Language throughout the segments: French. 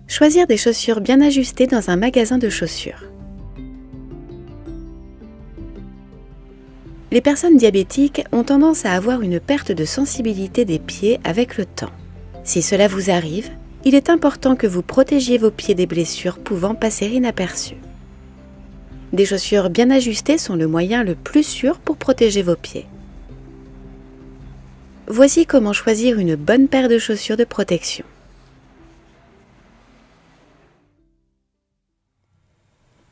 Choisir des chaussures bien ajustées dans un magasin de chaussures. Les personnes diabétiques ont tendance à avoir une perte de sensibilité des pieds avec le temps. Si cela vous arrive, il est important que vous protégiez vos pieds des blessures pouvant passer inaperçues. Des chaussures bien ajustées sont le moyen le plus sûr pour protéger vos pieds. Voici comment choisir une bonne paire de chaussures de protection.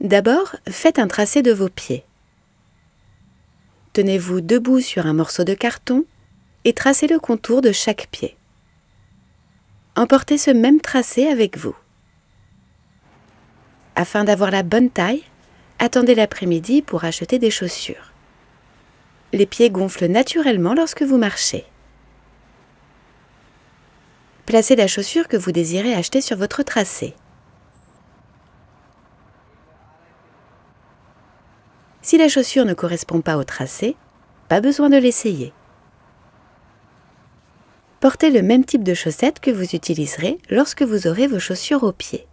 D'abord, faites un tracé de vos pieds. Tenez-vous debout sur un morceau de carton et tracez le contour de chaque pied. Emportez ce même tracé avec vous. Afin d'avoir la bonne taille, attendez l'après-midi pour acheter des chaussures. Les pieds gonflent naturellement lorsque vous marchez. Placez la chaussure que vous désirez acheter sur votre tracé. Si la chaussure ne correspond pas au tracé, pas besoin de l'essayer. Portez le même type de chaussettes que vous utiliserez lorsque vous aurez vos chaussures aux pieds.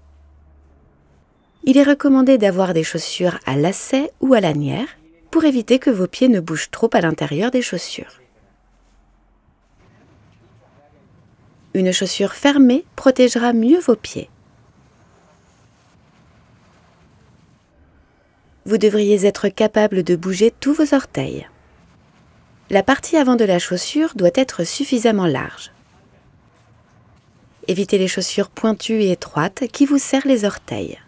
Il est recommandé d'avoir des chaussures à lacets ou à lanières pour éviter que vos pieds ne bougent trop à l'intérieur des chaussures. Une chaussure fermée protégera mieux vos pieds. Vous devriez être capable de bouger tous vos orteils. La partie avant de la chaussure doit être suffisamment large. Évitez les chaussures pointues et étroites qui vous serrent les orteils.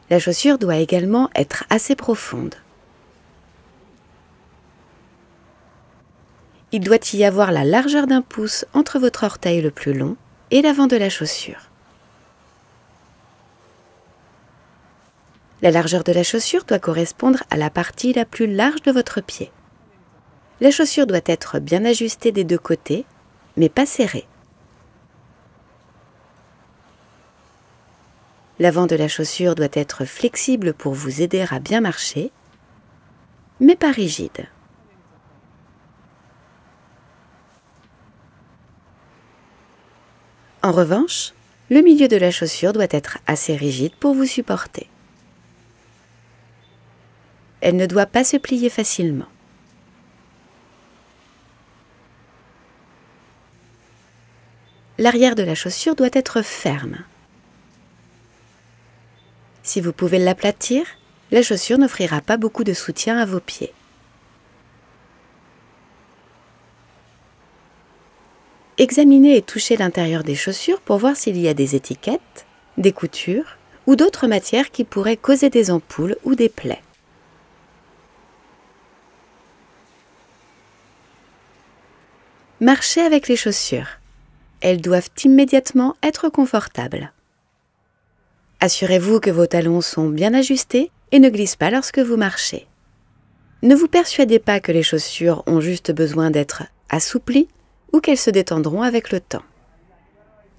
La chaussure doit également être assez profonde. Il doit y avoir la largeur d'un pouce entre votre orteil le plus long et l'avant de la chaussure. La largeur de la chaussure doit correspondre à la partie la plus large de votre pied. La chaussure doit être bien ajustée des deux côtés, mais pas serrée. L'avant de la chaussure doit être flexible pour vous aider à bien marcher, mais pas rigide. En revanche, le milieu de la chaussure doit être assez rigide pour vous supporter. Elle ne doit pas se plier facilement. L'arrière de la chaussure doit être ferme. Si vous pouvez l'aplatir, la chaussure n'offrira pas beaucoup de soutien à vos pieds. Examinez et touchez l'intérieur des chaussures pour voir s'il y a des étiquettes, des coutures ou d'autres matières qui pourraient causer des ampoules ou des plaies. Marchez avec les chaussures. Elles doivent immédiatement être confortables. Assurez-vous que vos talons sont bien ajustés et ne glissent pas lorsque vous marchez. Ne vous persuadez pas que les chaussures ont juste besoin d'être assouplies ou qu'elles se détendront avec le temps.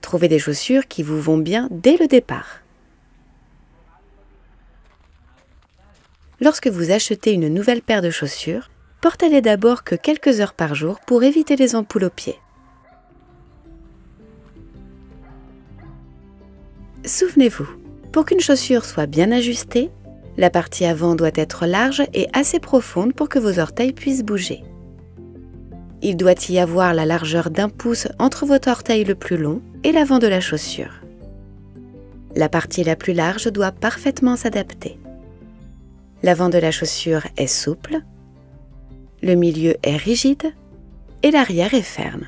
Trouvez des chaussures qui vous vont bien dès le départ. Lorsque vous achetez une nouvelle paire de chaussures, portez-les d'abord que quelques heures par jour pour éviter les ampoules aux pieds. Souvenez-vous, pour qu'une chaussure soit bien ajustée, la partie avant doit être large et assez profonde pour que vos orteils puissent bouger. Il doit y avoir la largeur d'un pouce entre votre orteil le plus long et l'avant de la chaussure. La partie la plus large doit parfaitement s'adapter. L'avant de la chaussure est souple, le milieu est rigide et l'arrière est ferme.